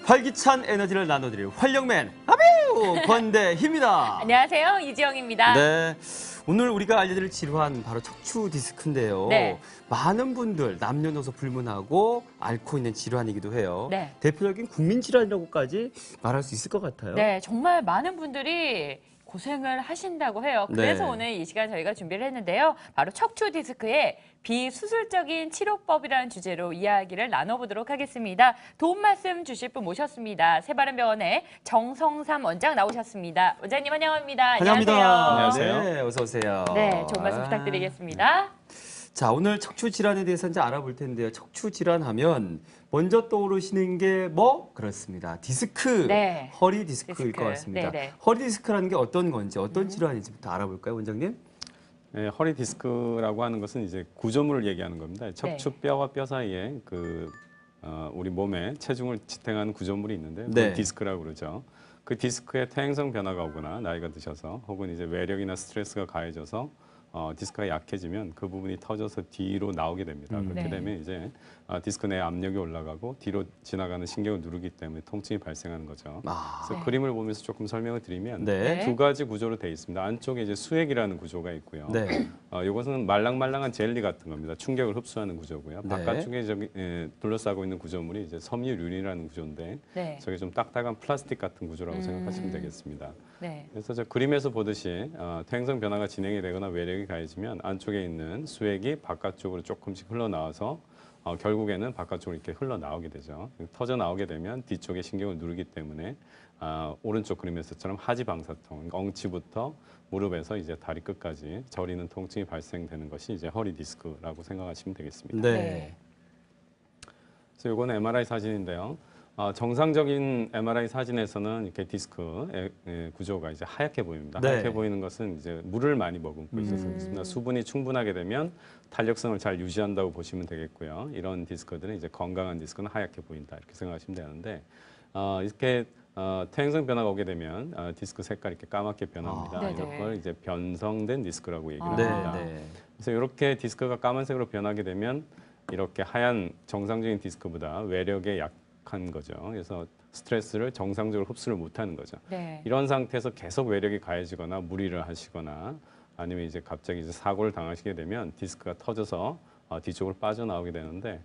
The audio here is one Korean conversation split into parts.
활기찬 에너지를 나눠드릴 활력맨 아비우 권대희입니다. 안녕하세요, 이지영입니다. 네, 오늘 우리가 알려드릴 질환 바로 척추 디스크인데요. 네. 많은 분들 남녀노소 불문하고 앓고 있는 질환이기도 해요. 네. 대표적인 국민 질환이라고까지 말할 수 있을 것 같아요. 네, 정말 많은 분들이 고생을 하신다고 해요. 그래서 네. 오늘 이 시간 저희가 준비를 했는데요. 바로 척추 디스크의 비수술적인 치료법이라는 주제로 이야기를 나눠보도록 하겠습니다. 도움 말씀 주실 분 모셨습니다. 새바른병원의 정성삼 원장 나오셨습니다. 원장님 환영합니다. 환영합니다. 안녕하세요. 네, 어서 오세요. 네, 좋은 말씀 부탁드리겠습니다. 자, 오늘 척추 질환에 대해서 이제 알아볼 텐데요. 척추 질환하면 먼저 떠오르시는 게 뭐? 그렇습니다. 디스크, 네. 허리 디스크일 디스크. 것 같습니다. 네네. 허리 디스크라는 게 어떤 건지, 어떤 질환인지부터 알아볼까요, 원장님? 네, 허리 디스크라고 하는 것은 이제 구조물을 얘기하는 겁니다. 척추뼈와 뼈 사이에 우리 몸에 체중을 지탱하는 구조물이 있는데 그걸 네. 디스크라고 그러죠. 그 디스크에 퇴행성 변화가 오거나 나이가 드셔서 혹은 이제 외력이나 스트레스가 가해져서 디스크가 약해지면 그 부분이 터져서 뒤로 나오게 됩니다. 그렇게 네. 되면 이제 디스크 내 압력이 올라가고 뒤로 지나가는 신경을 누르기 때문에 통증이 발생하는 거죠. 그래서 네. 그림을 보면서 조금 설명을 드리면 네. 두 가지 구조로 되어 있습니다. 안쪽에 이제 수액이라는 구조가 있고요. 네. 이것은 말랑말랑한 젤리 같은 겁니다. 충격을 흡수하는 구조고요. 네. 바깥쪽에 둘러싸고 있는 구조물이 이제 섬유륜이라는 구조인데 네. 저게 좀 딱딱한 플라스틱 같은 구조라고 생각하시면 되겠습니다. 네. 그래서 저 그림에서 보듯이 퇴행성 변화가 진행이 되거나 외력이 가해지면 안쪽에 있는 수액이 바깥쪽으로 조금씩 흘러나와서 결국에는 바깥쪽으로 이렇게 흘러나오게 되죠. 터져 나오게 되면 뒤쪽에 신경을 누르기 때문에 오른쪽 그림에서처럼 하지방사통, 그러니까 엉치부터 무릎에서 이제 다리 끝까지 저리는 통증이 발생되는 것이 이제 허리 디스크라고 생각하시면 되겠습니다. 네. 그래서 이건 MRI 사진인데요. 정상적인 MRI 사진에서는 이렇게 디스크 구조가 이제 하얗게 보입니다. 네. 하얗게 보이는 것은 이제 물을 많이 머금고 있어서 그렇습니다. 수분이 충분하게 되면 탄력성을 잘 유지한다고 보시면 되겠고요. 이런 디스크들은 이제 건강한 디스크는 하얗게 보인다 이렇게 생각하시면 되는데 이렇게 퇴행성 변화가 오게 되면 디스크 색깔이 이렇게 까맣게 변합니다. 네네. 이런 걸 이제 변성된 디스크라고 얘기를 네. 합니다. 네. 그래서 이렇게 디스크가 까만색으로 변하게 되면 이렇게 하얀 정상적인 디스크보다 외력에 약한 거죠. 그래서 스트레스를 정상적으로 흡수를 못하는 거죠. 네. 이런 상태에서 계속 외력이 가해지거나 무리를 하시거나 아니면 이제 갑자기 이제 사고를 당하시게 되면 디스크가 터져서 뒤쪽으로 빠져나오게 되는데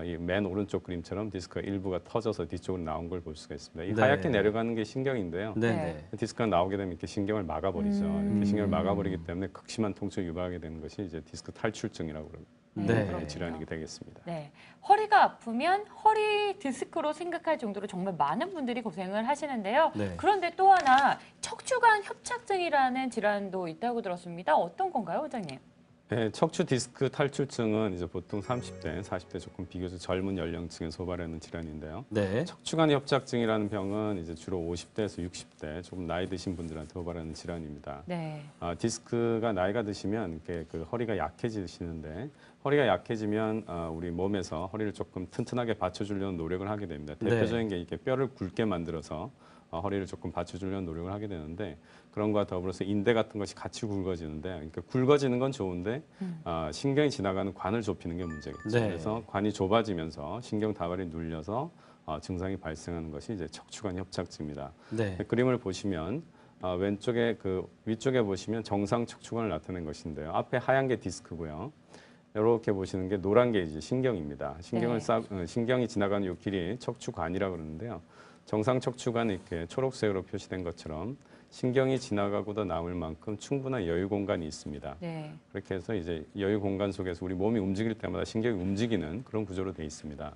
이 맨 오른쪽 그림처럼 디스크가 일부가 터져서 뒤쪽으로 나온 걸 볼 수가 있습니다. 이 네. 하얗게 내려가는 게 신경인데요. 네. 네. 네. 디스크가 나오게 되면 이렇게 신경을 막아버리죠. 이렇게 신경을 막아버리기 때문에 극심한 통증을 유발하게 되는 것이 이제 디스크 탈출증이라고 그럽니다. 네. 그런 질환이 되겠습니다. 네. 허리가 아프면 허리 디스크로 생각할 정도로 정말 많은 분들이 고생을 하시는데요. 네. 그런데 또 하나 척추관 협착증이라는 질환도 있다고 들었습니다. 어떤 건가요, 원장님? 네, 척추 디스크 탈출증은 이제 보통 30대, 40대 조금 비교적 젊은 연령층에 소발하는 질환인데요. 네. 척추관 협착증이라는 병은 이제 주로 50대에서 60대 조금 나이 드신 분들한테 소발하는 질환입니다. 네. 디스크가 나이가 드시면 이렇게 그 허리가 약해지시는데 허리가 약해지면 우리 몸에서 허리를 조금 튼튼하게 받쳐주려는 노력을 하게 됩니다. 네. 대표적인 게 이렇게 뼈를 굵게 만들어서 허리를 조금 받쳐주려는 노력을 하게 되는데 그런 거와 더불어서 인대 같은 것이 같이 굵어지는데 그러니까 굵어지는 건 좋은데 신경이 지나가는 관을 좁히는 게 문제겠죠. 네. 그래서 관이 좁아지면서 신경 다발이 눌려서 증상이 발생하는 것이 이제 척추관 협착증입니다. 네. 그림을 보시면 왼쪽에 위쪽에 보시면 정상 척추관을 나타낸 것인데요. 앞에 하얀 게 디스크고요. 이렇게 보시는 게 노란 게 이제 신경입니다. 신경이 지나가는 이 길이 척추관이라고 그러는데요. 정상 척추관은 이렇게 초록색으로 표시된 것처럼 신경이 지나가고도 남을 만큼 충분한 여유 공간이 있습니다. 네. 그렇게 해서 이제 여유 공간 속에서 우리 몸이 움직일 때마다 신경이 움직이는 그런 구조로 되어 있습니다.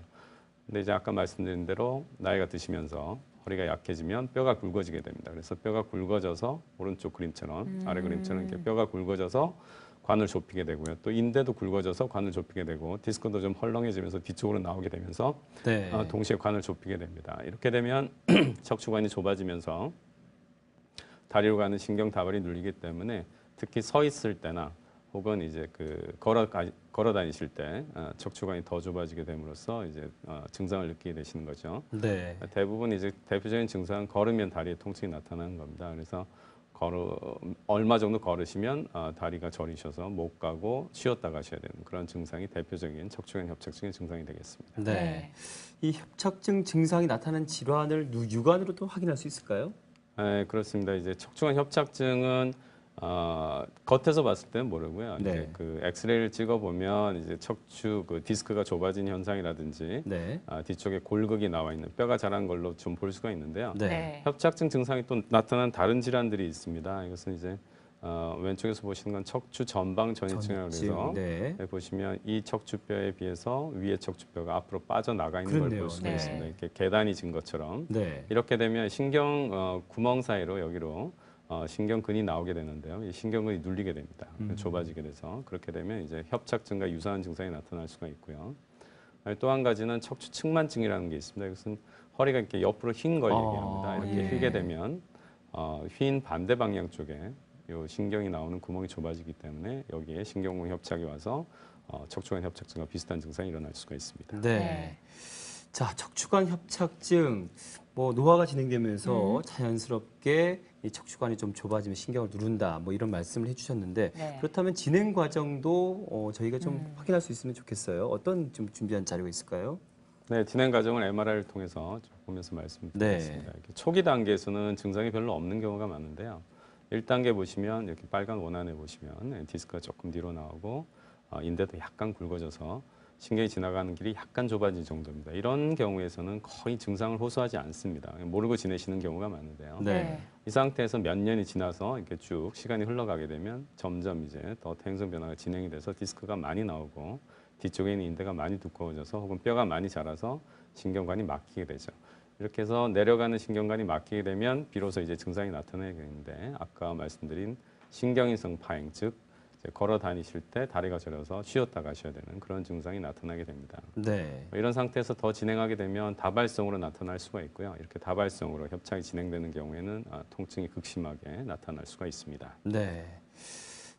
근데 이제 아까 말씀드린 대로 나이가 드시면서 허리가 약해지면 뼈가 굵어지게 됩니다. 그래서 뼈가 굵어져서 오른쪽 그림처럼 아래 그림처럼 이렇게 뼈가 굵어져서 관을 좁히게 되고요. 또 인대도 굵어져서 관을 좁히게 되고 디스크도 좀 헐렁해지면서 뒤쪽으로 나오게 되면서 네. 동시에 관을 좁히게 됩니다. 이렇게 되면 척추관이 좁아지면서 다리로 가는 신경 다발이 눌리기 때문에 특히 서 있을 때나 혹은 이제 걸어 다니실 때 척추관이 더 좁아지게 됨으로써 이제 증상을 느끼게 되시는 거죠. 네. 대부분 이제 대표적인 증상은 걸으면 다리에 통증이 나타나는 겁니다. 그래서 얼마 정도 걸으시면 다리가 저리셔서 못 가고 쉬었다 가셔야 되는 그런 증상이 대표적인 척추관 협착증의 증상이 되겠습니다. 네. 네. 이 협착증 증상이 나타난 질환을 육안으로 또 확인할 수 있을까요? 네, 그렇습니다. 이제 척추관 협착증은 겉에서 봤을 때는 모르고요. 네. 이제 그 엑스레이를 찍어 보면 이제 척추 그 디스크가 좁아진 현상이라든지 네. 뒤쪽에 골극이 나와 있는 뼈가 자란 걸로 좀 볼 수가 있는데요. 네. 네. 협착증 증상이 또 나타난 다른 질환들이 있습니다. 이것은 이제 왼쪽에서 보시는 건 척추 전방 전이증이라고 해서 네. 보시면 이 척추뼈에 비해서 위의 척추뼈가 앞으로 빠져나가 있는 걸 그렇네요. 볼 수가 네. 있습니다. 이렇게 계단이 진 것처럼 네. 이렇게 되면 신경 구멍 사이로 여기로 신경근이 나오게 되는데요. 이 신경근이 눌리게 됩니다. 좁아지게 돼서 그렇게 되면 이제 협착증과 유사한 증상이 나타날 수가 있고요. 또 한 가지는 척추 측만증이라는 게 있습니다. 이것은 허리가 이렇게 옆으로 휜 걸 얘기합니다. 이렇게 예. 휘게 되면 휜 반대 방향 쪽에 요 신경이 나오는 구멍이 좁아지기 때문에 여기에 신경공 협착이 와서 척추관 협착증과 비슷한 증상이 일어날 수가 있습니다. 네. 네. 자, 척추관 협착증 뭐 노화가 진행되면서 자연스럽게 이 척추관이 좀 좁아지면 신경을 누른다. 뭐 이런 말씀을 해주셨는데 네. 그렇다면 진행 과정도 저희가 좀 확인할 수 있으면 좋겠어요. 어떤 좀 준비한 자료가 있을까요? 네, 진행 과정을 MRI를 통해서 좀 보면서 말씀드리겠습니다. 이렇게 초기 단계에서는 증상이 별로 없는 경우가 많은데요. 1단계 보시면 이렇게 빨간 원안에 보시면 디스크가 조금 뒤로 나오고 인대도 약간 굵어져서 신경이 지나가는 길이 약간 좁아진 정도입니다. 이런 경우에서는 거의 증상을 호소하지 않습니다. 모르고 지내시는 경우가 많은데요. 네. 이 상태에서 몇 년이 지나서 이렇게 쭉 시간이 흘러가게 되면 점점 이제 더 퇴행성 변화가 진행이 돼서 디스크가 많이 나오고 뒤쪽에 있는 인대가 많이 두꺼워져서 혹은 뼈가 많이 자라서 신경관이 막히게 되죠. 이렇게 해서 내려가는 신경관이 막히게 되면 비로소 이제 증상이 나타나게 되는데 아까 말씀드린 신경인성 파행, 즉 이제 걸어 다니실 때 다리가 저려서 쉬었다 가셔야 되는 그런 증상이 나타나게 됩니다. 네. 이런 상태에서 더 진행하게 되면 다발성으로 나타날 수가 있고요. 이렇게 다발성으로 협착이 진행되는 경우에는 통증이 극심하게 나타날 수가 있습니다. 네.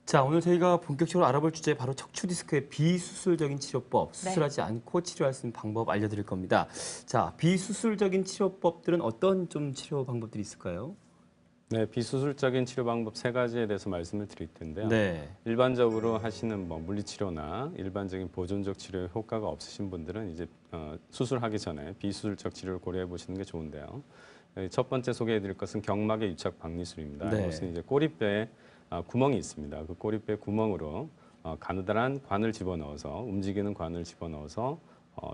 자, 오늘 저희가 본격적으로 알아볼 주제 바로 척추 디스크의 비수술적인 치료법, 수술하지 않고 치료할 수 있는 방법 알려드릴 겁니다. 자, 비수술적인 치료법들은 어떤 좀 치료 방법들이 있을까요? 네, 비수술적인 치료 방법 세 가지에 대해서 말씀을 드릴 텐데요. 네. 일반적으로 하시는 뭐 물리치료나 일반적인 보존적 치료에 효과가 없으신 분들은 이제 수술하기 전에 비수술적 치료를 고려해 보시는 게 좋은데요. 첫 번째 소개해 드릴 것은 경막의 유착 박리술입니다. 네. 이것은 이제 꼬리뼈에 구멍이 있습니다. 그 꼬리뼈 구멍으로 가느다란 관을 집어넣어서 움직이는 관을 집어넣어서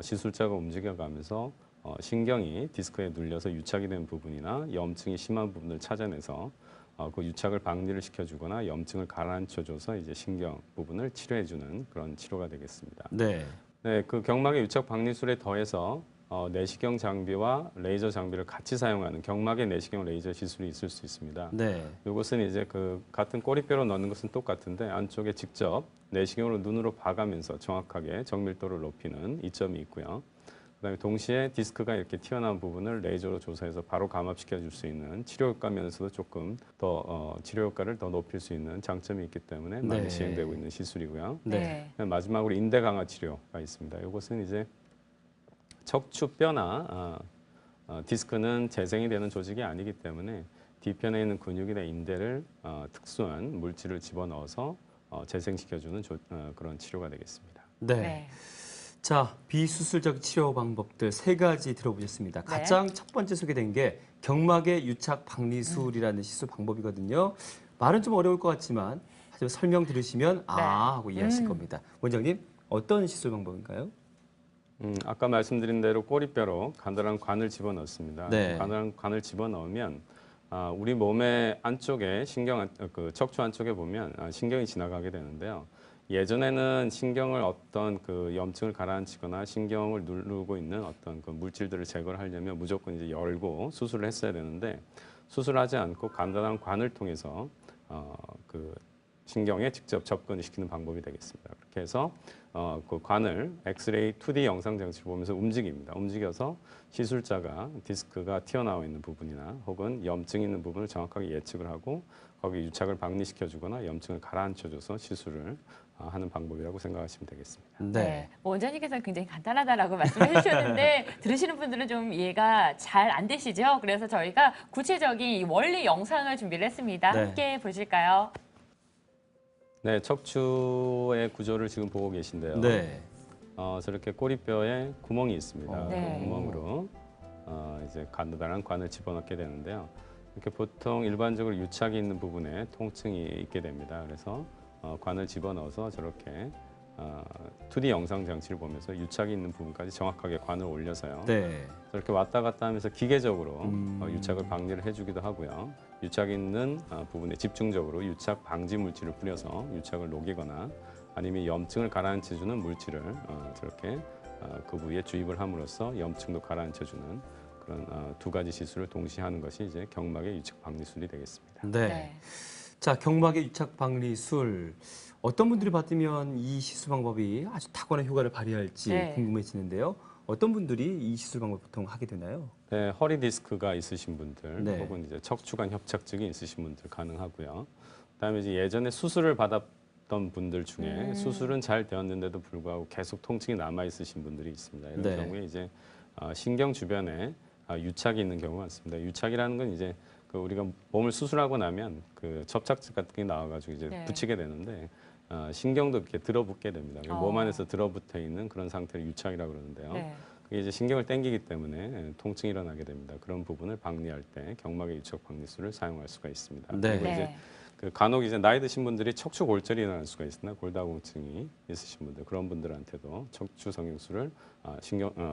시술자가 움직여가면서 신경이 디스크에 눌려서 유착이 된 부분이나 염증이 심한 부분을 찾아내서 그 유착을 박리를 시켜주거나 염증을 가라앉혀줘서 이제 신경 부분을 치료해주는 그런 치료가 되겠습니다. 네. 네, 그 경막의 유착 박리술에 더해서 내시경 장비와 레이저 장비를 같이 사용하는 경막의 내시경 레이저 시술이 있을 수 있습니다. 네. 이것은 이제 그 같은 꼬리뼈로 넣는 것은 똑같은데 안쪽에 직접 내시경으로 눈으로 봐가면서 정확하게 정밀도를 높이는 이점이 있고요. 그다음에 동시에 디스크가 이렇게 튀어나온 부분을 레이저로 조사해서 바로 감압시켜 줄 수 있는 치료 효과 면에서도 조금 더 치료 효과를 더 높일 수 있는 장점이 있기 때문에 많이 네. 시행되고 있는 시술이고요. 네. 마지막으로 인대 강화 치료가 있습니다. 이것은 이제 척추뼈나 디스크는 재생이 되는 조직이 아니기 때문에 뒤편에 있는 근육이나 인대를 특수한 물질을 집어넣어서 재생시켜주는 그런 치료가 되겠습니다. 네. 네. 자, 비수술적 치료 방법들 세 가지 들어보셨습니다. 가장 첫 번째 소개된 게 경막의 유착 박리술이라는 시술 방법이거든요. 말은 좀 어려울 것 같지만 하지만 설명 들으시면 하고 이해하실 겁니다. 원장님, 어떤 시술 방법인가요? 아까 말씀드린 대로 꼬리뼈로 가느다란 관을 집어넣습니다. 네. 가느다란 관을 집어넣으면 우리 몸의 안쪽에 그 척추 안쪽에 보면 신경이 지나가게 되는데요. 예전에는 신경을 어떤 그 염증을 가라앉히거나 신경을 누르고 있는 어떤 그 물질들을 제거를 하려면 무조건 이제 열고 수술을 했어야 되는데 수술하지 않고 간단한 관을 통해서 그 신경에 직접 접근시키는 방법이 되겠습니다. 그렇게 해서 그 관을 엑스레이 2D 영상 장치를 보면서 움직입니다. 움직여서 시술자가 디스크가 튀어나와 있는 부분이나 혹은 염증이 있는 부분을 정확하게 예측을 하고 거기 유착을 박리시켜주거나 염증을 가라앉혀줘서 시술을 하는 방법이라고 생각하시면 되겠습니다. 네. 뭐 원장님께서는 굉장히 간단하다라고 말씀을 해주셨는데 들으시는 분들은 좀 이해가 잘 안 되시죠? 그래서 저희가 구체적인 이 원리 영상을 준비를 했습니다. 네. 함께 보실까요? 네, 척추의 구조를 지금 보고 계신데요. 네. 저렇게 꼬리뼈에 구멍이 있습니다. 네. 그 구멍으로 이제 간단한 관을 집어넣게 되는데요. 이렇게 보통 일반적으로 유착이 있는 부분에 통증이 있게 됩니다. 그래서 관을 집어넣어서 저렇게 2D 영상 장치를 보면서 유착이 있는 부분까지 정확하게 관을 올려서요. 네. 저렇게 왔다 갔다 하면서 기계적으로 유착을 박리를 해주기도 하고요. 유착 있는 부분에 집중적으로 유착 방지 물질을 뿌려서 유착을 녹이거나 아니면 염증을 가라앉혀주는 물질을 저렇게 그 부위에 주입을 함으로써 염증도 가라앉혀주는 그런 두 가지 시술을 동시에 하는 것이 이제 경막의 유착 박리술이 되겠습니다. 네. 자, 경막의 유착 박리술. 어떤 분들이 받으면 이 시술 방법이 아주 탁월한 효과를 발휘할지 네. 궁금해지는데요. 어떤 분들이 이 시술 방법 보통 하게 되나요? 네, 허리 디스크가 있으신 분들 네. 혹은 이제 척추관 협착증이 있으신 분들 가능하고요. 그다음에 이제 예전에 수술을 받았던 분들 중에 수술은 잘 되었는데도 불구하고 계속 통증이 남아 있으신 분들이 있습니다. 이런 네. 경우에 이제 신경 주변에 유착이 있는 경우가 많습니다. 유착이라는 건 이제 그 우리가 몸을 수술하고 나면 그 접착제 같은 게 나와가지고 이제 네. 붙이게 되는데 신경도 이렇게 들어붙게 됩니다. 몸 어. 안에서 들어붙어 있는 그런 상태를 유착이라고 그러는데요. 네. 그게 이제 신경을 당기기 때문에 통증이 일어나게 됩니다. 그런 부분을 박리할 때 경막의 유착 박리술을 사용할 수가 있습니다. 네. 그리고 이제 그 간혹 이제 나이 드신 분들이 척추 골절이 일어날 수가 있으나 골다공증이 있으신 분들 그런 분들한테도 척추 성형술을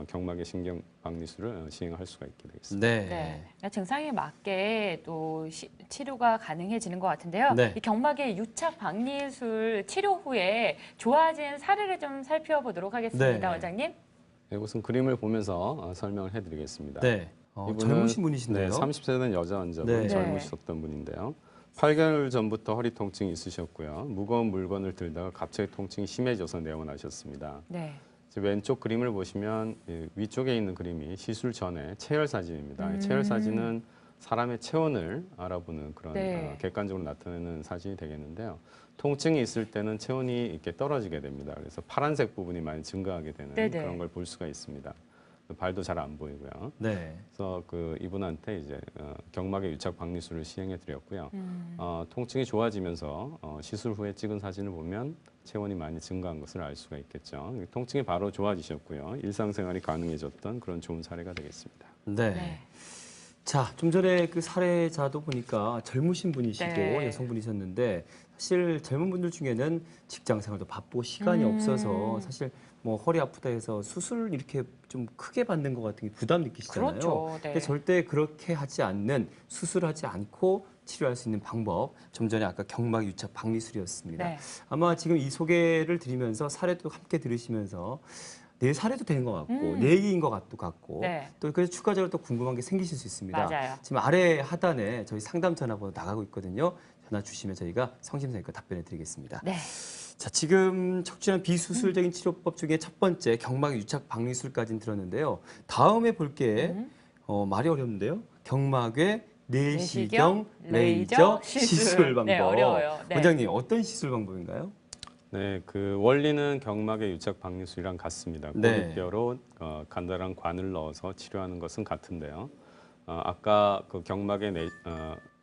경막의 신경 박리술을 시행할 수가 있게 되겠습니다. 네. 네. 그러니까 증상에 맞게 또 치료가 가능해지는 것 같은데요. 네. 이 경막의 유착 박리술 치료 후에 좋아진 사례를 좀 살펴보도록 하겠습니다, 네. 원장님. 네, 우선 그림을 보면서 설명을 해드리겠습니다. 네. 이분은 젊으신 분이신데요. 네, 30세 된 여자 환자분 네. 젊으셨던 분인데요. 8개월 전부터 허리 통증이 있으셨고요. 무거운 물건을 들다가 갑자기 통증이 심해져서 내원하셨습니다. 네. 이제 왼쪽 그림을 보시면 위쪽에 있는 그림이 시술 전에 체열 사진입니다. 이 체열 사진은 사람의 체온을 알아보는 그런 네. 객관적으로 나타내는 사진이 되겠는데요. 통증이 있을 때는 체온이 이렇게 떨어지게 됩니다. 그래서 파란색 부분이 많이 증가하게 되는 네네. 그런 걸 볼 수가 있습니다. 발도 잘 안 보이고요. 네. 그래서 그 이분한테 이제 경막의 유착 박리술을 시행해 드렸고요. 통증이 좋아지면서 시술 후에 찍은 사진을 보면 체온이 많이 증가한 것을 알 수가 있겠죠. 통증이 바로 좋아지셨고요. 일상생활이 가능해졌던 그런 좋은 사례가 되겠습니다. 네. 네. 자, 좀 전에 그 사례자도 보니까 젊으신 분이시고 네. 여성분이셨는데 사실 젊은 분들 중에는 직장 생활도 바쁘고 시간이 없어서 사실 뭐 허리 아프다 해서 수술 이렇게 좀 크게 받는 것 같은 게 부담 느끼시잖아요. 그렇죠. 네. 근데 절대 그렇게 하지 않는 수술하지 않고 치료할 수 있는 방법. 좀 전에 아까 경막 유착 박리술이었습니다. 네. 아마 지금 이 소개를 드리면서 사례도 함께 들으시면서 내 사례도 되는 것 같고 내 얘기인 것 같고 네. 또 그래서 추가적으로 또 궁금한 게 생기실 수 있습니다. 맞아요. 지금 아래 하단에 저희 상담 전화번호 나가고 있거든요. 전화 주시면 저희가 성심성의껏 답변해 드리겠습니다. 네. 자, 지금 척추관 비수술적인 치료법 중에 첫 번째 경막 유착 박리술까지는 들었는데요. 다음에 볼 게 말이 어렵는데요. 경막의 내시경 레이저 시술 방법. 네, 어려워요. 네. 원장님 어떤 시술 방법인가요? 네, 그 원리는 경막의 유착 박리술이랑 같습니다. 네. 고리뼈로 간단한 관을 넣어서 치료하는 것은 같은데요. 아까 그 경막의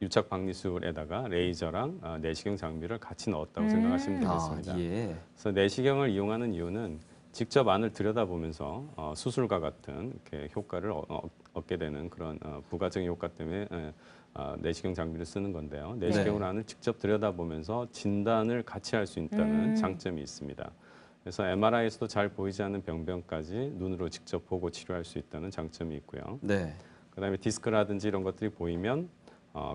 유착 박리술에다가 레이저랑 내시경 장비를 같이 넣었다고 생각하시면 되겠습니다. 예. 그래서 내시경을 이용하는 이유는 직접 안을 들여다보면서 수술과 같은 이렇게 효과를 얻게 되는 그런 부가적인 효과 때문에 내시경 장비를 쓰는 건데요. 내시경을 안을 직접 들여다보면서 진단을 같이 할 수 있다는 장점이 있습니다. 그래서 MRI에서도 잘 보이지 않는 병변까지 눈으로 직접 보고 치료할 수 있다는 장점이 있고요. 네. 그다음에 디스크라든지 이런 것들이 보이면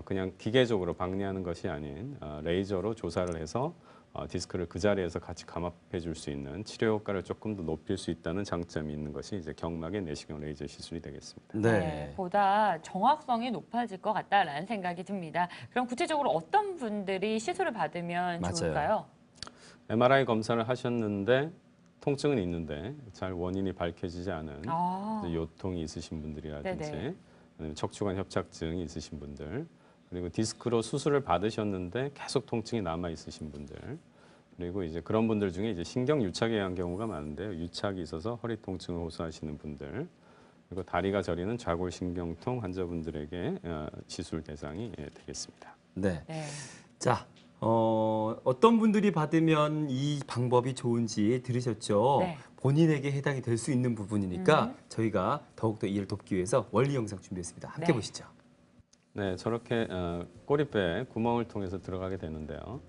그냥 기계적으로 박리하는 것이 아닌 레이저로 조사를 해서 디스크를 그 자리에서 같이 감압해 줄 수 있는 치료 효과를 조금 더 높일 수 있다는 장점이 있는 것이 이제 경막의 내시경 레이저 시술이 되겠습니다. 네. 보다 정확성이 높아질 것 같다라는 생각이 듭니다. 그럼 구체적으로 어떤 분들이 시술을 받으면 맞아요. 좋을까요? MRI 검사를 하셨는데 통증은 있는데 잘 원인이 밝혀지지 않은 아, 이제 요통이 있으신 분들이라든지 네네. 아니면 척추관 협착증이 있으신 분들 그리고 디스크로 수술을 받으셨는데 계속 통증이 남아 있으신 분들 그리고 이제 그런 분들 중에 이제 신경 유착에 의한 경우가 많은데요. 유착이 있어서 허리 통증을 호소하시는 분들 그리고 다리가 저리는 좌골신경통 환자분들에게 시술 대상이 되겠습니다. 네. 네. 자, 어떤 분들이 받으면 이 방법이 좋은지 들으셨죠? 네. 본인에게 해당이 될 수 있는 부분이니까 저희가 더욱더 이해를 돕기 위해서 원리 영상 준비했습니다. 함께 네. 보시죠. 네, 저렇게 꼬리뼈에 구멍을 통해서 들어가게 되는데요.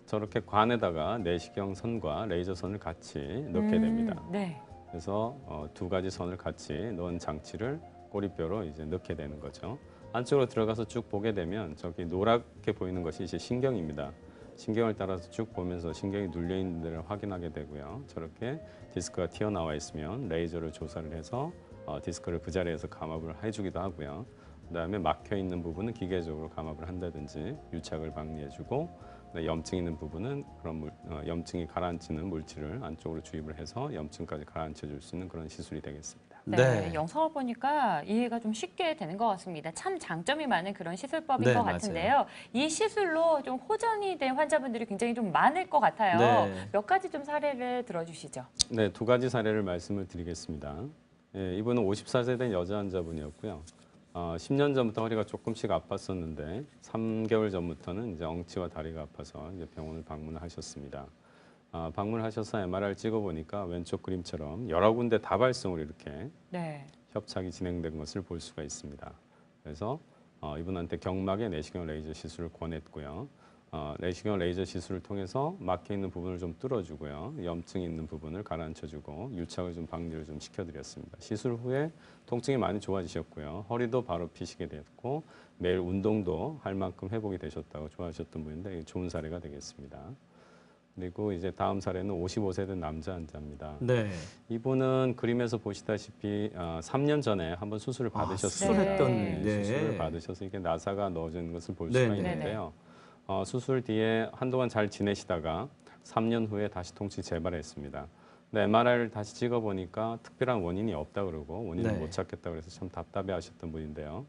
저렇게 관에다가 내시경 선과 레이저 선을 같이 넣게 됩니다. 네. 그래서 두 가지 선을 같이 넣은 장치를 꼬리뼈로 이제 넣게 되는 거죠. 안쪽으로 들어가서 쭉 보게 되면 저기 노랗게 보이는 것이 이제 신경입니다. 신경을 따라서 쭉 보면서 신경이 눌려 있는 데를 확인하게 되고요. 저렇게 디스크가 튀어나와 있으면 레이저를 조사를 해서 디스크를 그 자리에서 감압을 해주기도 하고요. 그다음에 막혀 있는 부분은 기계적으로 감압을 한다든지 유착을 박리해주고 염증 있는 부분은 그런 염증이 가라앉히는 물질을 안쪽으로 주입을 해서 염증까지 가라앉혀줄 수 있는 그런 시술이 되겠습니다. 네, 영상을 보니까 이해가 좀 쉽게 되는 것 같습니다. 참 장점이 많은 그런 시술법인 네, 것 맞아요. 같은데요. 이 시술로 좀 호전이 된 환자분들이 굉장히 좀 많을 것 같아요. 네. 몇 가지 좀 사례를 들어주시죠. 네, 두 가지 사례를 말씀을 드리겠습니다. 예, 이분은 54세 된 여자 환자분이었고요. 10년 전부터 허리가 조금씩 아팠었는데 3개월 전부터는 이제 엉치와 다리가 아파서 이제 병원을 방문을 하셨습니다. 방문하셔서 MRI를 찍어보니까 왼쪽 그림처럼 여러 군데 다발성으로 이렇게 네. 협착이 진행된 것을 볼 수가 있습니다. 그래서 이분한테 경막의 내시경 레이저 시술을 권했고요. 내시경 레이저 시술을 통해서 막혀 있는 부분을 좀 뚫어주고요. 염증이 있는 부분을 가라앉혀주고 유착을 좀 박리를 좀 시켜드렸습니다. 시술 후에 통증이 많이 좋아지셨고요. 허리도 바로 피시게 됐고 매일 운동도 할 만큼 회복이 되셨다고 좋아하셨던 분인데 좋은 사례가 되겠습니다. 그리고 이제 다음 사례는 55세 된 남자 환자입니다. 네. 이분은 그림에서 보시다시피 3년 전에 한번 수술을 받으셨습니다. 수술했던, 네. 네. 수술을 받으셔서 이게 나사가 넣어지는 것을 볼 네, 수가 네. 있는데요. 수술 뒤에 한동안 잘 지내시다가 3년 후에 다시 통증이 재발했습니다. 근데 MRI를 다시 찍어보니까 특별한 원인이 없다 그러고 원인을 네. 못 찾겠다 그래서 참 답답해하셨던 분인데요.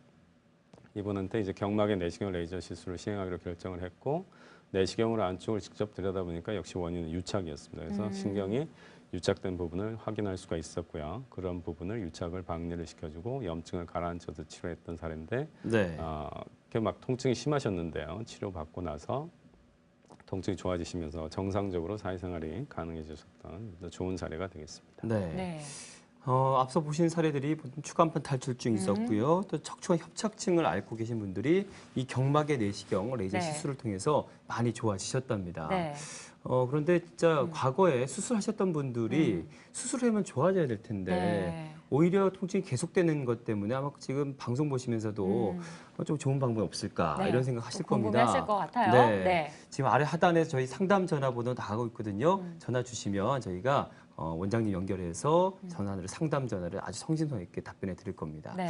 이분한테 이제 경막의 내시경 레이저 시술을 시행하기로 결정을 했고 내시경으로 안쪽을 직접 들여다보니까 역시 원인은 유착이었습니다. 그래서 신경이 유착된 부분을 확인할 수가 있었고요. 그런 부분을 유착을 박리를 시켜주고 염증을 가라앉혀서 치료했던 사례인데 네. 이렇게 막 통증이 심하셨는데요. 치료받고 나서 통증이 좋아지시면서 정상적으로 사회생활이 가능해지셨던 좋은 사례가 되겠습니다. 네. 네. 앞서 보신 사례들이 추간판 탈출증이 있었고요. 또 척추관 협착증을 앓고 계신 분들이 이 경막의 내시경 레이저 네. 시술을 통해서 많이 좋아지셨답니다. 네. 그런데 진짜 과거에 수술하셨던 분들이 수술하면 좋아져야 될 텐데 네. 오히려 통증이 계속되는 것 때문에 아마 지금 방송 보시면서도 좀 좋은 방법이 없을까 네. 이런 생각 하실 궁금해하실 겁니다. 것 같아요. 네. 네. 지금 아래 하단에 저희 상담 전화번호 나가고 있거든요. 전화 주시면 저희가 원장님 연결해서 전화를 상담 전화를 아주 성심성 있게 답변해 드릴 겁니다. 네.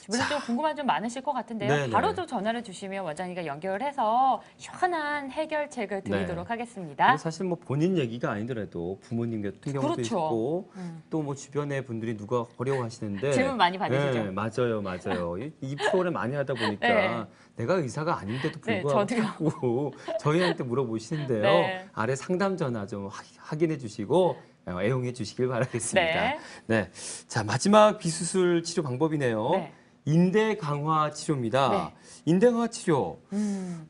주변에 좀 궁금한 점 많으실 것 같은데요. 네네. 바로 좀 전화를 주시면 원장님과 연결을 해서 시원한 해결책을 드리도록 네. 하겠습니다. 근데 사실 뭐 본인 얘기가 아니더라도 부모님 같은 경우도 그렇죠. 있고 또 뭐 주변의 분들이 누가 어려워하시는데 질문 많이 받으시죠? 네, 맞아요. 이 프로그램 많이 하다 보니까 네. 내가 의사가 아닌데도 네, 불구하고 저도요. 자꾸 저희한테 물어보시는데요. 네. 아래 상담 전화 좀 확인해 주시고 애용해 주시길 바라겠습니다. 네. 네. 자, 마지막 비수술 치료 방법이네요. 네. 인대 강화 치료입니다. 네. 인대 강화 치료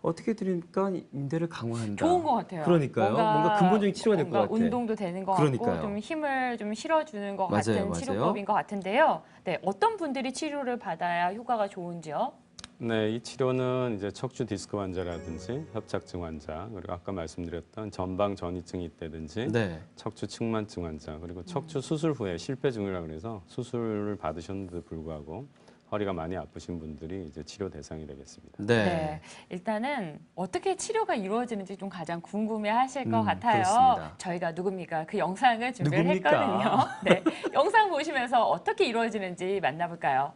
어떻게 드립니까? 인대를 강화한다. 좋은 것 같아요. 그러니까요. 뭔가 근본적인 치료가 될 것 뭔가 같아. 운동도 되는 것 그러니까요. 같고 좀 힘을 좀 실어주는 것 맞아요, 같은 맞아요. 치료법인 것 같은데요. 네, 어떤 분들이 치료를 받아야 효과가 좋은지요? 네, 이 치료는 이제 척추 디스크 환자라든지 협착증 환자 그리고 아까 말씀드렸던 전방 전이증이 있다든지 네. 척추 측만증 환자 그리고 척추 수술 후에 실패증이라 그래서 수술을 받으셨는데도 불구하고 허리가 많이 아프신 분들이 이제 치료 대상이 되겠습니다. 네. 일단은 어떻게 치료가 이루어지는지 좀 가장 궁금해하실 것 같아요. 그렇습니다. 저희가 누굽니까? 그 영상을 준비를 누굽니까? 했거든요. 네, 영상 보시면서 어떻게 이루어지는지 만나볼까요?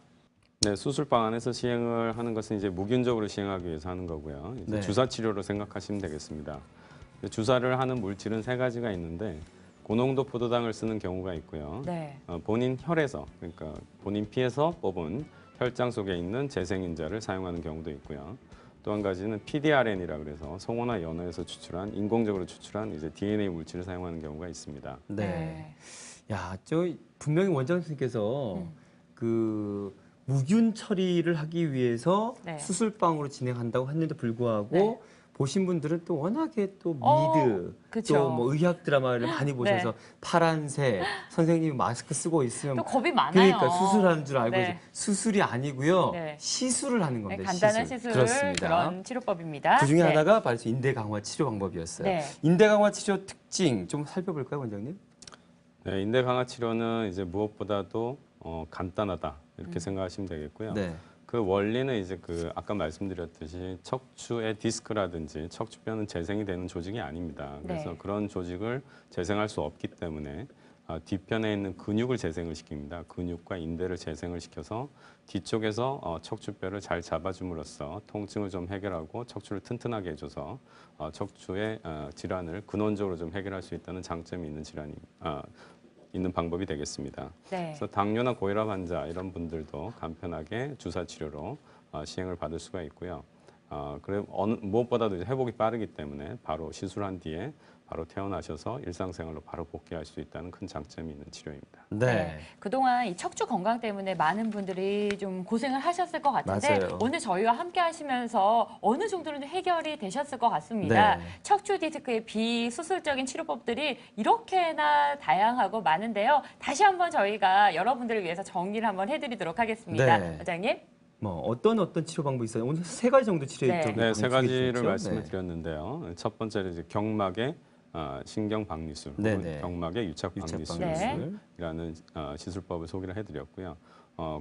네, 수술방 안에서 시행을 하는 것은 이제 무균적으로 시행하기 위해서 하는 거고요. 이제 네. 주사 치료로 생각하시면 되겠습니다. 주사를 하는 물질은 세 가지가 있는데 고농도 포도당을 쓰는 경우가 있고요. 네. 본인 혈에서 그러니까 본인 피에서 뽑은 혈장 속에 있는 재생인자를 사용하는 경우도 있고요. 또 한 가지는 PDRN이라 그래서 송어나 연어에서 추출한 인공적으로 추출한 이제 DNA 물질을 사용하는 경우가 있습니다. 네. 야, 저 분명히 원장 선생님께서 그 무균 처리를 하기 위해서 네. 수술방으로 진행한다고 했는데 불구하고 네. 보신 분들은 또 워낙에 또 어, 미드 그쵸. 또 뭐 의학 드라마를 많이 보셔서 네. 파란색 선생님이 마스크 쓰고 있으면 또 겁이 많아요. 그러니까 수술하는 줄 알고 네. 이제 수술이 아니고요. 네. 시술을 하는 네, 겁니다. 간단한 시술 그렇습니다. 그런 치료법입니다. 그 중에 네. 하나가 바로 인대 강화 치료 방법이었어요. 네. 인대 강화 치료 특징 좀 살펴볼까요, 원장님? 네, 인대 강화 치료는 이제 무엇보다도 간단하다 이렇게 음. 생각하시면 되겠고요. 네. 그 원리는 이제 그 아까 말씀드렸듯이 척추의 디스크라든지 척추뼈는 재생이 되는 조직이 아닙니다. 그래서 네. 그런 조직을 재생할 수 없기 때문에 뒤편에 있는 근육을 재생을 시킵니다. 근육과 인대를 재생을 시켜서 뒤쪽에서 척추뼈를 잘 잡아줌으로써 통증을 좀 해결하고 척추를 튼튼하게 해줘서 척추의 질환을 근원적으로 좀 해결할 수 있다는 장점이 있는 있는 방법이 되겠습니다. 네. 그래서 당뇨나 고혈압 환자 이런 분들도 간편하게 주사 치료로 시행을 받을 수가 있고요. 그래 무엇보다도 이제 회복이 빠르기 때문에 바로 시술한 뒤에 바로 퇴원하셔서 일상생활로 바로 복귀할 수 있다는 큰 장점이 있는 치료입니다. 네. 그동안 이 척추 건강 때문에 많은 분들이 좀 고생을 하셨을 것 같은데 맞아요. 오늘 저희와 함께 하시면서 어느 정도는 해결이 되셨을 것 같습니다. 네. 척추 디스크의 비수술적인 치료법들이 이렇게나 다양하고 많은데요. 다시 한번 저희가 여러분들을 위해서 정리를 한번 해드리도록 하겠습니다. 네. 원장님. 뭐 어떤 치료 방법이 있어요? 오늘 세 가지 정도 치료 네. 쪽이 네, 세 가지를 주셨죠? 말씀을 네. 드렸는데요. 첫 번째는 이제 경막의 신경 박리술, 네, 혹은 네. 경막의 유착 유착 박리술이라는 방리술. 시술법을 소개를 해드렸고요.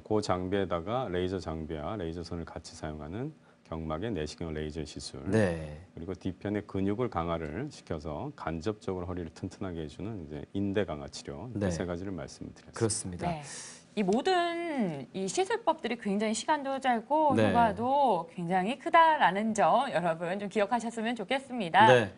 그 장비에다가 레이저 장비와 레이저선을 같이 사용하는 경막의 내시경 레이저 시술. 네. 그리고 뒤편의 근육을 강화를 시켜서 간접적으로 허리를 튼튼하게 해주는 이제 인대 강화 치료 네. 이 세 가지를 말씀드렸습니다. 그렇습니다. 네. 이 모든 이 시술법들이 굉장히 시간도 짧고 네. 효과도 굉장히 크다라는 점 여러분 좀 기억하셨으면 좋겠습니다. 네.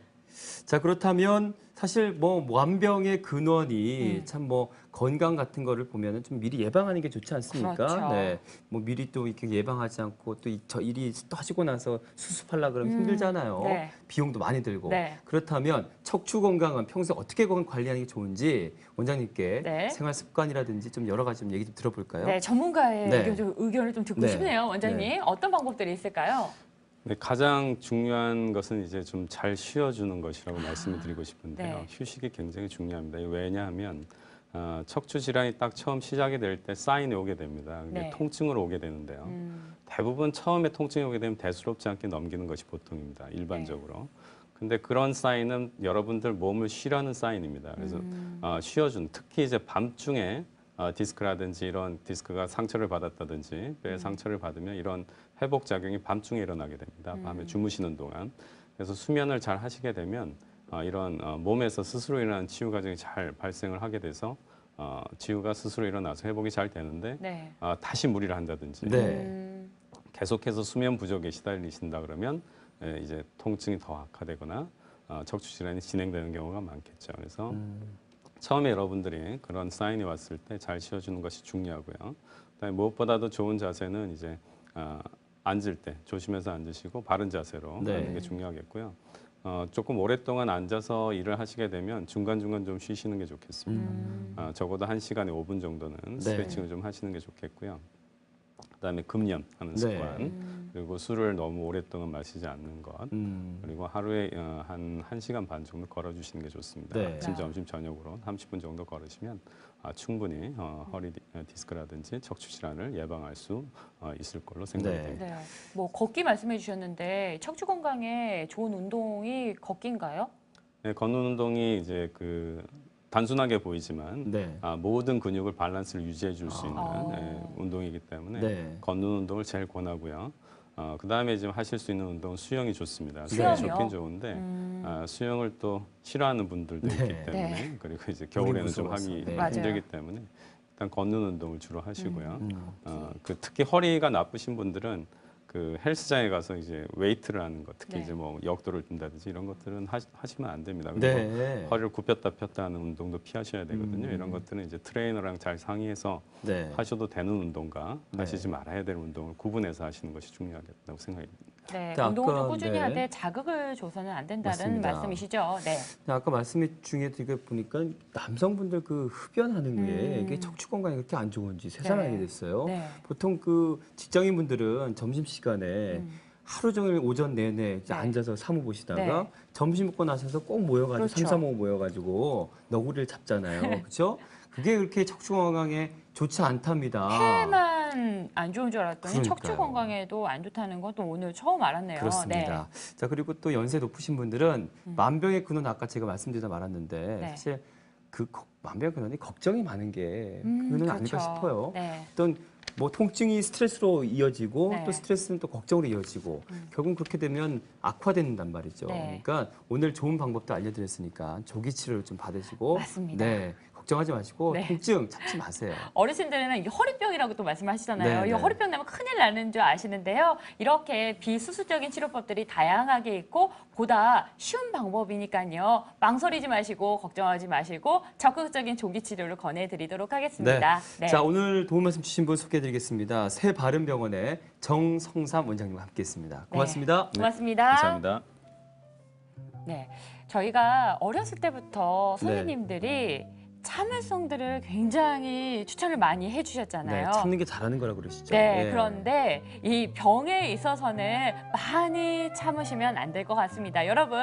자, 그렇다면 사실 뭐 완병의 근원이 참 뭐 건강 같은 거를 보면은 좀 미리 예방하는 게 좋지 않습니까? 그렇죠. 네. 뭐 미리 또 이렇게 예방하지 않고 또 저 일이 또 하시고 나서 수습하려 그러면 힘들잖아요. 네. 비용도 많이 들고. 네. 그렇다면 척추 건강은 평소에 어떻게 관리하는 게 좋은지 원장님께 네. 생활 습관이라든지 좀 여러 가지 좀 얘기 좀 들어볼까요? 네, 전문가의 네. 의견을 좀 듣고 네. 싶네요, 원장님. 네. 어떤 방법들이 있을까요? 네, 가장 중요한 것은 이제 좀 잘 쉬어주는 것이라고 말씀을 드리고 싶은데요. 네. 휴식이 굉장히 중요합니다. 왜냐하면 척추 질환이 딱 처음 시작이 될 때 사인이 오게 됩니다. 그게 네. 통증으로 오게 되는데요. 대부분 처음에 통증이 오게 되면 대수롭지 않게 넘기는 것이 보통입니다. 일반적으로. 근데 그런 사인은 여러분들 몸을 쉬라는 사인입니다. 그래서 쉬어준 특히 이제 밤중에 디스크라든지 이런 디스크가 상처를 받았다든지 뼈에 상처를 받으면 이런 회복 작용이 밤중에 일어나게 됩니다. 밤에 주무시는 동안. 그래서 수면을 잘 하시게 되면 이런 몸에서 스스로 일어나는 치유 과정이 잘 발생을 하게 돼서 치유가 스스로 일어나서 회복이 잘 되는데 네. 다시 무리를 한다든지 네. 계속해서 수면 부족에 시달리신다 그러면 이제 통증이 더 악화되거나 척추 질환이 진행되는 경우가 많겠죠. 그래서 처음에 여러분들이 그런 사인이 왔을 때 잘 쉬어주는 것이 중요하고요. 그다음에 무엇보다도 좋은 자세는 이제 앉을 때 조심해서 앉으시고 바른 자세로 네. 하는 게 중요하겠고요. 조금 오랫동안 앉아서 일을 하시게 되면 중간중간 좀 쉬시는 게 좋겠습니다. 적어도 1시간에 5분 정도는 스트레칭을 좀 하시는 게 좋겠고요. 그다음에 금연하는 습관, 그리고 술을 너무 오랫동안 마시지 않는 것, 그리고 하루에 한 1시간 반 정도 걸어주시는 게 좋습니다. 네. 아침, 점심, 저녁으로 30분 정도 걸으시면 충분히 허리 디스크라든지 척추 질환을 예방할 수 있을 걸로 생각이 네. 됩니다. 네. 뭐 걷기 말씀해 주셨는데 척추 건강에 좋은 운동이 걷기인가요? 네, 걷는 운동이 이제 단순하게 보이지만 네. 모든 근육을 밸런스를 유지해 줄 수 있는 아. 운동이기 때문에 네. 걷는 운동을 제일 권하고요. 그다음에 지금 하실 수 있는 운동은 수영이 좋습니다. 수영이요? 수영이 좋긴 좋은데 수영을 또 싫어하는 분들도 네. 있기 때문에 네. 그리고 이제 겨울에는 좀 무서워서. 하기 네. 맞아요. 힘들기 때문에 일단 걷는 운동을 주로 하시고요. 음. 특히 허리가 나쁘신 분들은 그 헬스장에 가서 이제 웨이트를 하는 것, 특히 네. 이제 뭐 역도를 든다든지 이런 것들은 하시면 안 됩니다. 그리고 네. 허리를 굽혔다 폈다 하는 운동도 피하셔야 되거든요. 이런 것들은 이제 트레이너랑 잘 상의해서 네. 하셔도 되는 운동과 네. 하시지 말아야 될 운동을 구분해서 하시는 것이 중요하겠다고 생각이 듭니다. 네, 아까, 운동을 좀 꾸준히 네. 하되 자극을 줘서는 안 된다는 맞습니다. 말씀이시죠? 네. 아까 말씀 중에 되게 보니까 남성분들 그 흡연하는 게 이게 음. 척추 건강에 그렇게 안 좋은지 새삼 네. 알게 됐어요. 네. 보통 그 직장인분들은 점심 시간에 하루 종일 오전 내내 이제 네. 앉아서 사무 보시다가 네. 점심 먹고 나셔서 꼭 모여가지고 그렇죠. 삼삼오오 모여가지고 너구리를 잡잖아요. 그렇죠? 그게 그렇게 척추 건강에 좋지 않답니다. 폐만 안 좋은 줄 알았더니 그러니까요. 척추 건강에도 안 좋다는 건 또 오늘 처음 알았네요. 그렇습니다. 자, 그리고 또 연세 높으신 분들은 만병의 근원 아까 제가 말씀드리다 말았는데 네. 사실 그 만병의 근원이 걱정이 많은 게 근원은 아닐까 그렇죠. 싶어요. 네. 어떤 뭐 통증이 스트레스로 이어지고 네. 또 스트레스는 또 걱정으로 이어지고 결국 그렇게 되면 악화된단 말이죠. 네. 그러니까 오늘 좋은 방법도 알려드렸으니까 조기 치료를 좀 받으시고 맞습니다. 네, 걱정하지 마시고 네. 통증 참지 마세요. 어르신들은 이게 허리병이라고 또 말씀하시잖아요. 네, 이 네. 허리병 나면 큰일 나는 줄 아시는데요. 이렇게 비수술적인 치료법들이 다양하게 있고 보다 쉬운 방법이니까요. 망설이지 마시고 걱정하지 마시고 적극적인 조기 치료를 권해드리도록 하겠습니다. 네. 자, 오늘 도움 말씀 주신 분 소개해드리겠습니다. 새바른병원의 정성삼 원장님과 함께했습니다. 고맙습니다. 네. 고맙습니다. 감사합니다. 네, 저희가 어렸을 때부터 네. 선생님들이 참을성들을 굉장히 추천을 많이 네, 해주셨잖아요. 참는 게 잘하는 거라고 그러시죠. 네, 예. 그런데 이 병에 있어서는 많이 참으시면 안 될 것 같습니다. 여러분,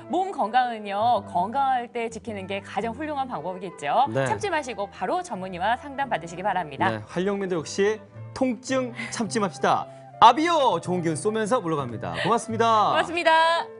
몸 건강은요, 건강할 때 지키는 게 가장 훌륭한 방법이겠죠. 네. 참지 마시고 바로 전문의와 상담 받으시기 바랍니다. 네, 활력민들 역시 통증 참지 맙시다. 아비요! 좋은 기운 쏘면서 물러갑니다. 고맙습니다. 고맙습니다.